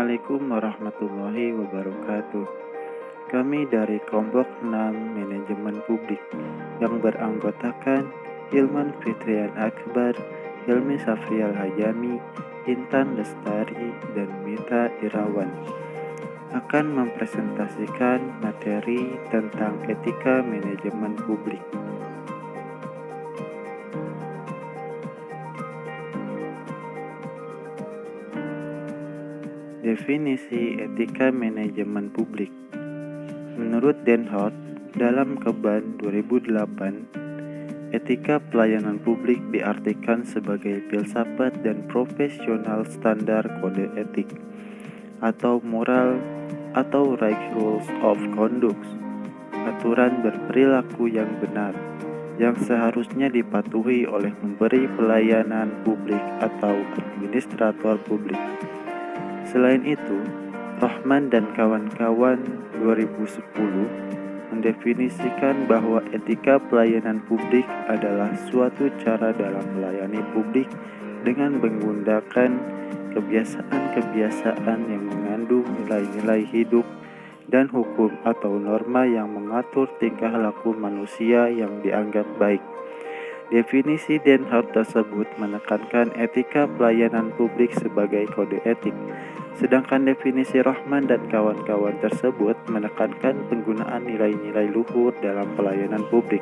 Assalamualaikum warahmatullahi wabarakatuh. Kami dari kelompok 6 Manajemen Publik yang beranggotakan Hilman Fitrian Akbar, Hilmi Safrial Hajami, Intan Lestari, dan Mita Irawan akan mempresentasikan materi tentang etika manajemen publik. Definisi etika manajemen publik. Menurut Den Hout, dalam Keban 2008, etika pelayanan publik diartikan sebagai filsafat dan profesional standar kode etik atau moral atau right rules of conduct, aturan berperilaku yang benar yang seharusnya dipatuhi oleh pemberi pelayanan publik atau administrator publik. Selain itu, Rahman dan kawan-kawan 2010 mendefinisikan bahwa etika pelayanan publik adalah suatu cara dalam melayani publik dengan menggunakan kebiasaan-kebiasaan yang mengandung nilai-nilai hidup dan hukum atau norma yang mengatur tingkah laku manusia yang dianggap baik. Definisi Den Hout tersebut menekankan etika pelayanan publik sebagai kode etik, sedangkan definisi Rahman dan kawan-kawan tersebut menekankan penggunaan nilai-nilai luhur dalam pelayanan publik.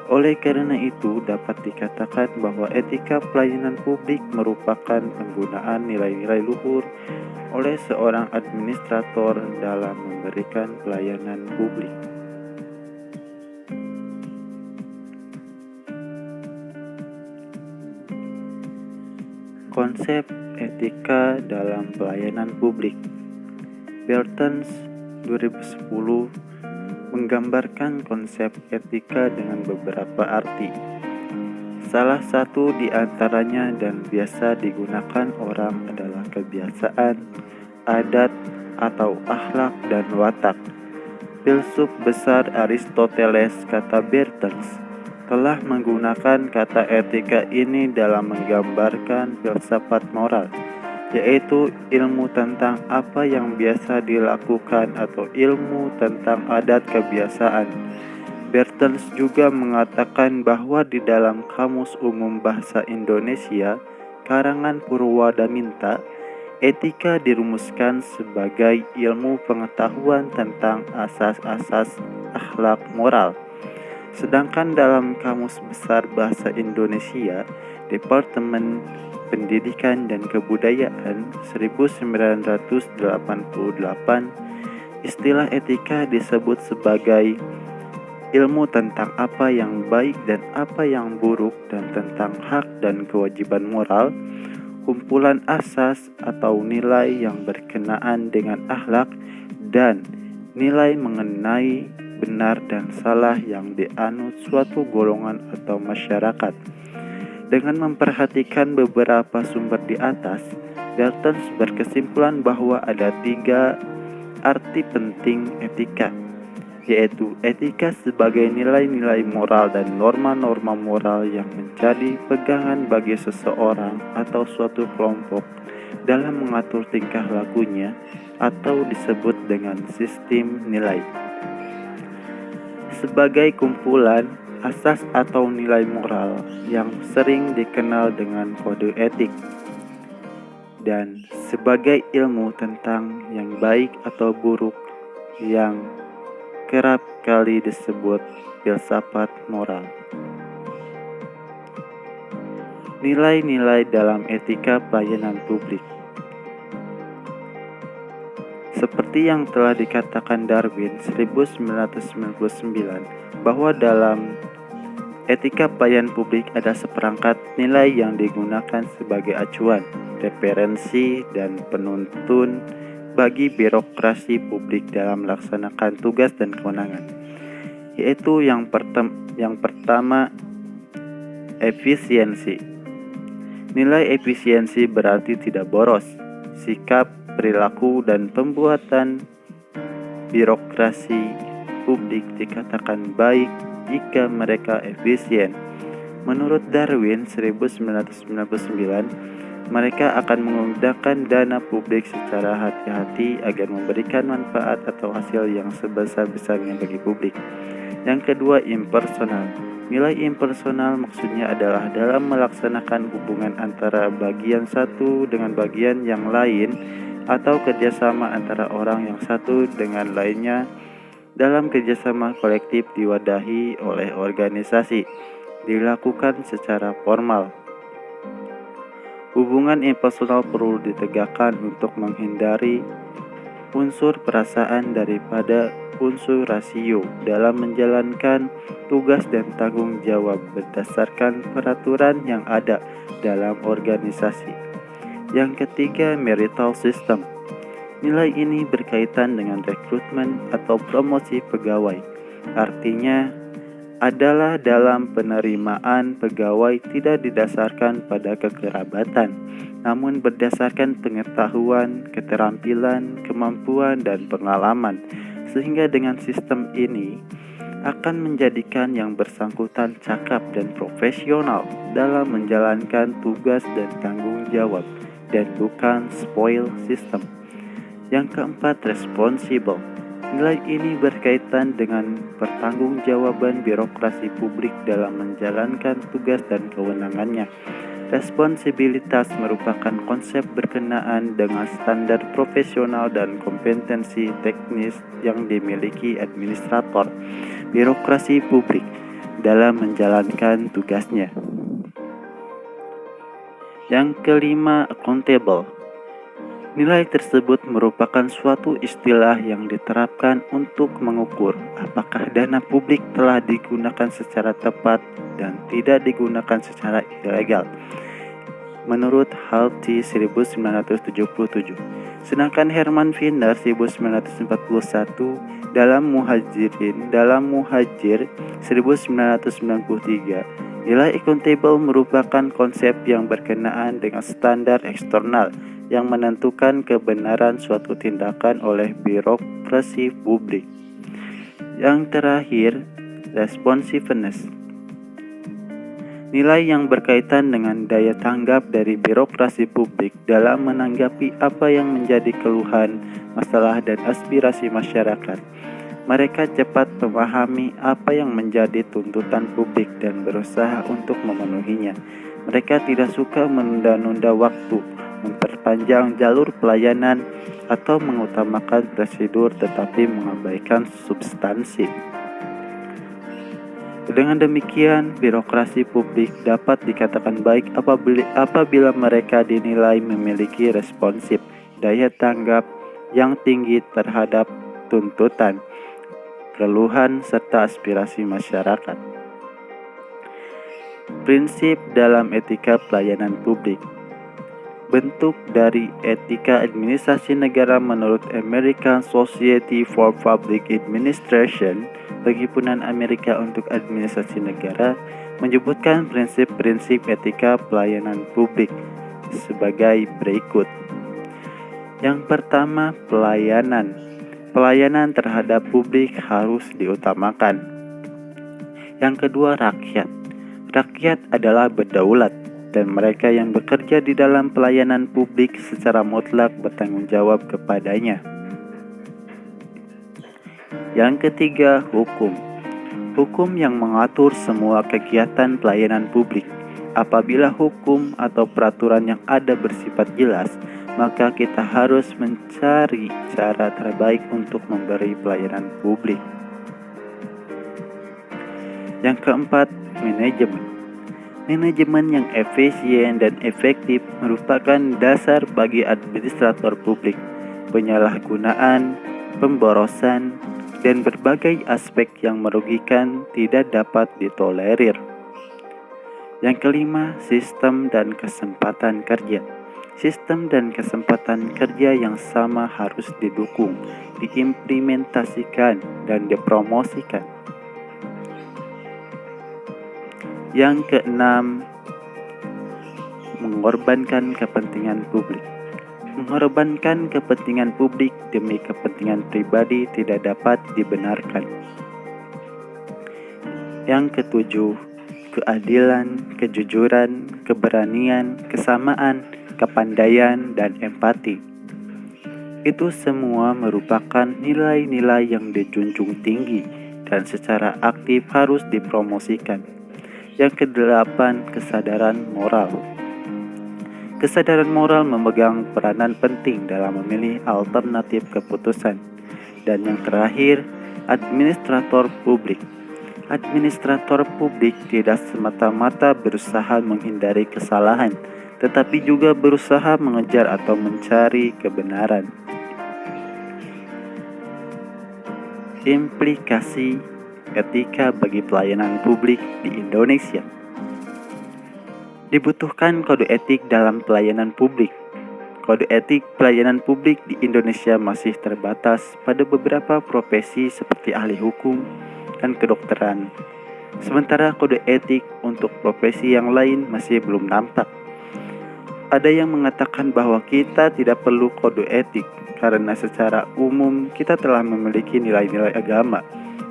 Oleh karena itu, dapat dikatakan bahwa etika pelayanan publik merupakan penggunaan nilai-nilai luhur oleh seorang administrator dalam memberikan pelayanan publik. Konsep etika dalam pelayanan publik. Bertens 2010 menggambarkan konsep etika dengan beberapa arti. Salah satu di antaranya dan biasa digunakan orang adalah kebiasaan, adat, atau akhlak dan watak. Filsuf besar Aristoteles, kata Bertens, telah menggunakan kata etika ini dalam menggambarkan filsafat moral, yaitu ilmu tentang apa yang biasa dilakukan atau ilmu tentang adat kebiasaan. Bertens juga mengatakan bahwa di dalam Kamus Umum Bahasa Indonesia, karangan Purwadaminta, etika dirumuskan sebagai ilmu pengetahuan tentang asas-asas akhlak moral. Sedangkan dalam Kamus Besar Bahasa Indonesia, Departemen Pendidikan dan Kebudayaan 1988, istilah etika disebut sebagai ilmu tentang apa yang baik dan apa yang buruk dan tentang hak dan kewajiban moral, kumpulan asas atau nilai yang berkenaan dengan akhlak dan nilai mengenai benar dan salah yang dianut suatu golongan atau masyarakat. Dengan memperhatikan beberapa sumber di atas, Bertens berkesimpulan bahwa ada 3 arti penting etika, yaitu etika sebagai nilai-nilai moral dan norma-norma moral yang menjadi pegangan bagi seseorang atau suatu kelompok dalam mengatur tingkah lakunya atau disebut dengan sistem nilai. Sebagai kumpulan asas atau nilai moral yang sering dikenal dengan kode etik, dan sebagai ilmu tentang yang baik atau buruk yang kerap kali disebut filsafat moral. Nilai-nilai dalam etika pelayanan publik. Seperti yang telah dikatakan Darwin 1999 bahwa dalam etika pelayanan publik ada seperangkat nilai yang digunakan sebagai acuan, referensi, dan penuntun bagi birokrasi publik dalam melaksanakan tugas dan kewenangan, yaitu yang pertama, efisiensi. Nilai efisiensi berarti tidak boros. Sikap, perilaku, dan pembuatan birokrasi publik dikatakan baik jika mereka efisien. Menurut Darwin 1999, Mereka akan menggunakan dana publik secara hati-hati agar memberikan manfaat atau hasil yang sebesar-besarnya bagi publik. Yang kedua, impersonal. Nilai impersonal maksudnya adalah dalam melaksanakan hubungan antara bagian satu dengan bagian yang lain atau kerjasama antara orang yang satu dengan lainnya dalam kerjasama kolektif diwadahi oleh organisasi, dilakukan secara formal. Hubungan impersonal perlu ditegakkan untuk menghindari unsur perasaan daripada unsur rasio dalam menjalankan tugas dan tanggung jawab berdasarkan peraturan yang ada dalam organisasi. Yang ketiga, marital system. Nilai ini berkaitan dengan rekrutmen atau promosi pegawai. Artinya adalah dalam penerimaan pegawai tidak didasarkan pada kekerabatan, namun berdasarkan pengetahuan, keterampilan, kemampuan, dan pengalaman. Sehingga dengan sistem ini akan menjadikan yang bersangkutan cakap dan profesional dalam menjalankan tugas dan tanggung jawab, dan bukan spoil system. Yang keempat, responsible. Nilai ini berkaitan dengan pertanggungjawaban birokrasi publik dalam menjalankan tugas dan kewenangannya. Responsibilitas merupakan konsep berkenaan dengan standar profesional dan kompetensi teknis yang dimiliki administrator birokrasi publik dalam menjalankan tugasnya. Yang kelima, accountable. Nilai tersebut merupakan suatu istilah yang diterapkan untuk mengukur apakah dana publik telah digunakan secara tepat dan tidak digunakan secara ilegal. Menurut Halty 1977, sedangkan Herman Finner 1941 dalam Muhajir 1993, nilai accountable merupakan konsep yang berkenaan dengan standar eksternal yang menentukan kebenaran suatu tindakan oleh birokrasi publik. Yang terakhir, responsiveness. Nilai yang berkaitan dengan daya tanggap dari birokrasi publik dalam menanggapi apa yang menjadi keluhan, masalah, dan aspirasi masyarakat. Mereka cepat memahami apa yang menjadi tuntutan publik dan berusaha untuk memenuhinya. Mereka tidak suka menunda-nunda waktu, memperpanjang jalur pelayanan, atau mengutamakan prosedur tetapi mengabaikan substansi. Dengan demikian, birokrasi publik dapat dikatakan baik apabila mereka dinilai memiliki responsif, daya tanggap yang tinggi terhadap tuntutan, keluhan, serta aspirasi masyarakat. Prinsip dalam etika pelayanan publik. Bentuk dari etika administrasi negara menurut American Society for Public Administration, Perhimpunan Amerika untuk Administrasi Negara, menyebutkan prinsip-prinsip etika pelayanan publik sebagai berikut. Yang pertama, pelayanan. Pelayanan terhadap publik harus diutamakan. Yang kedua, rakyat. Rakyat adalah berdaulat, dan mereka yang bekerja di dalam pelayanan publik secara mutlak bertanggung jawab kepadanya. Yang ketiga, hukum. Hukum yang mengatur semua kegiatan pelayanan publik. Apabila hukum atau peraturan yang ada bersifat jelas, maka kita harus mencari cara terbaik untuk memberi pelayanan publik. Yang keempat, manajemen. Manajemen yang efisien dan efektif merupakan dasar bagi administrator publik. Penyalahgunaan, pemborosan, dan berbagai aspek yang merugikan tidak dapat ditolerir. Yang kelima, sistem dan kesempatan kerja. Sistem dan kesempatan kerja yang sama harus didukung, diimplementasikan, dan dipromosikan. Yang keenam, mengorbankan kepentingan publik. Mengorbankan kepentingan publik demi kepentingan pribadi tidak dapat dibenarkan. Yang ketujuh, keadilan, kejujuran, keberanian, kesamaan, kepandaian, dan empati. Itu semua merupakan nilai-nilai yang dijunjung tinggi dan secara aktif harus dipromosikan. Yang kedelapan, kesadaran moral. Kesadaran moral memegang peranan penting dalam memilih alternatif keputusan. Dan yang terakhir, administrator publik. Administrator publik tidak semata-mata berusaha menghindari kesalahan, tetapi juga berusaha mengejar atau mencari kebenaran. Implikasi etika bagi pelayanan publik di Indonesia. Dibutuhkan kode etik dalam pelayanan publik. Kode etik pelayanan publik di Indonesia masih terbatas pada beberapa profesi seperti ahli hukum dan kedokteran. Sementara kode etik untuk profesi yang lain masih belum nampak. Ada yang mengatakan bahwa kita tidak perlu kode etik karena secara umum kita telah memiliki nilai-nilai agama,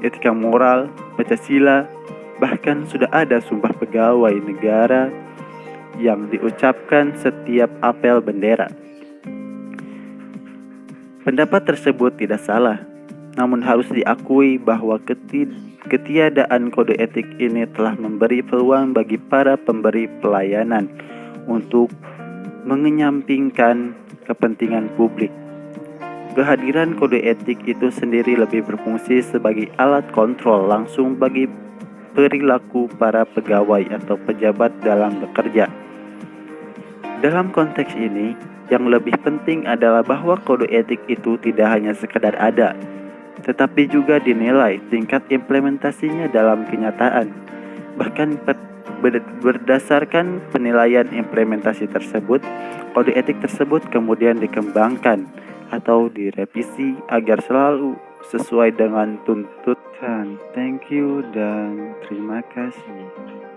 etika moral, Pancasila, bahkan sudah ada sumpah pegawai negara yang diucapkan setiap apel bendera. Pendapat tersebut tidak salah, namun harus diakui bahwa ketiadaan kode etik ini telah memberi peluang bagi para pemberi pelayanan untuk mengenyampingkan kepentingan publik. Kehadiran kode etik itu sendiri lebih berfungsi sebagai alat kontrol langsung bagi perilaku para pegawai atau pejabat dalam bekerja. Dalam konteks ini, yang lebih penting adalah bahwa kode etik itu tidak hanya sekedar ada, tetapi juga dinilai tingkat implementasinya dalam kenyataan. Bahkan berdasarkan penilaian implementasi tersebut, kode etik tersebut kemudian dikembangkan atau direvisi agar selalu sesuai dengan tuntutan. Thank you dan terima kasih.